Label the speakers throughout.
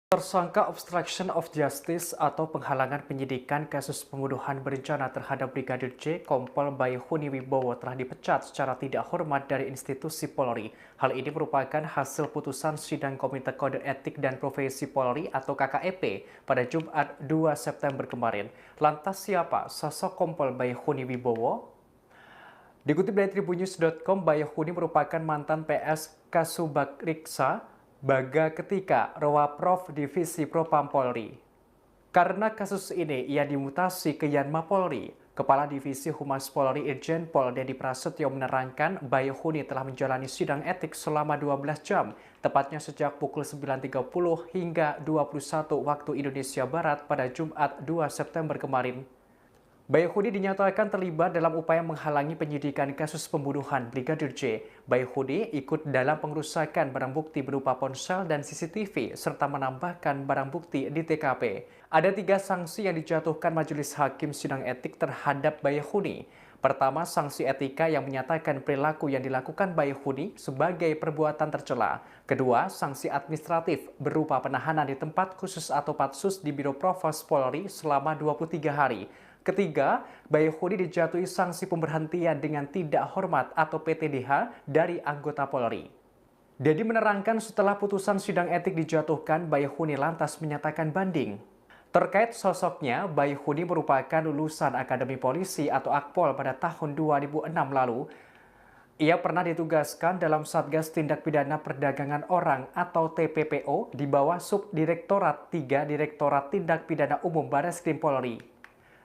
Speaker 1: Tersangka obstruction of justice atau penghalangan penyidikan kasus pembunuhan berencana terhadap Brigadir J, Kompol Baihuni Wibowo telah dipecat secara tidak hormat dari institusi Polri. Hal ini merupakan hasil putusan sidang Komite Kode Etik dan Profesi Polri atau KKEP pada Jumat 2 September kemarin. Lantas siapa sosok Kompol Baihuni Wibowo? Dikutip dari tribunnews.com, Baihuni merupakan mantan PS Kasubagriksa Baga ketika Rowaprof Divisi Propam Polri. Karena kasus ini, ia dimutasi ke Yanma Polri. Kepala Divisi Humas Polri Irjen Pol Dedi Prasetyo menerangkan Baihuni telah menjalani sidang etik selama 12 jam, tepatnya sejak pukul 9.30 hingga 21 waktu Indonesia Barat pada Jumat 2 September kemarin. Baihuni dinyatakan terlibat dalam upaya menghalangi penyidikan kasus pembunuhan Brigadir J. Baihuni ikut dalam pengerusakan barang bukti berupa ponsel dan CCTV, serta menambahkan barang bukti di TKP. Ada 3 sanksi yang dijatuhkan Majelis Hakim Sidang Etik terhadap Baihuni. Pertama, sanksi etika yang menyatakan perilaku yang dilakukan Baihuni sebagai perbuatan tercela. Kedua, sanksi administratif berupa penahanan di tempat khusus atau patsus di Biro Provos Polri selama 23 hari. Ketiga, Baihuni dijatuhi sanksi pemberhentian dengan tidak hormat atau PTDH dari anggota Polri. Dedi menerangkan setelah putusan sidang etik dijatuhkan, Baihuni lantas menyatakan banding. Terkait sosoknya, Baihuni merupakan lulusan Akademi Polisi atau Akpol pada tahun 2006 lalu. Ia pernah ditugaskan dalam Satgas Tindak Pidana Perdagangan Orang atau TPPO di bawah Subdirektorat 3 Direktorat Tindak Pidana Umum Bareskrim Polri.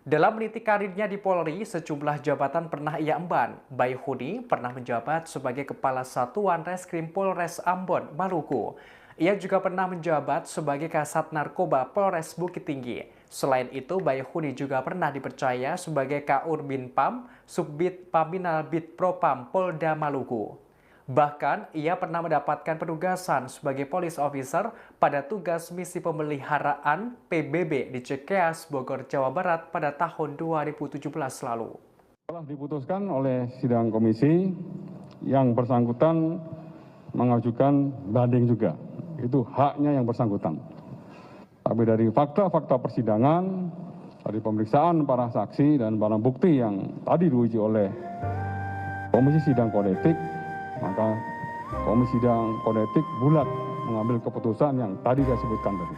Speaker 1: Dalam meniti karirnya di Polri, sejumlah jabatan pernah ia emban. Baihuni pernah menjabat sebagai Kepala Satuan Reskrim Polres Ambon, Maluku. Ia juga pernah menjabat sebagai Kasat Narkoba Polres Bukit Tinggi. Selain itu, Baihuni juga pernah dipercaya sebagai Kaur Binpam, Subbit Paminal Bit Propam Polda Maluku. Bahkan, ia pernah mendapatkan penugasan sebagai police officer pada tugas misi pemeliharaan PBB di Cikeas, Bogor, Jawa Barat pada tahun 2017 lalu.
Speaker 2: Telah diputuskan oleh sidang komisi yang bersangkutan mengajukan banding juga. Itu haknya yang bersangkutan. Tapi dari fakta-fakta persidangan, dari pemeriksaan para saksi dan barang bukti yang tadi diuji oleh Komisi Sidang Kode Etik, maka Komisi Sidang Kode Etik bulat mengambil keputusan yang tadi saya sebutkan tadi.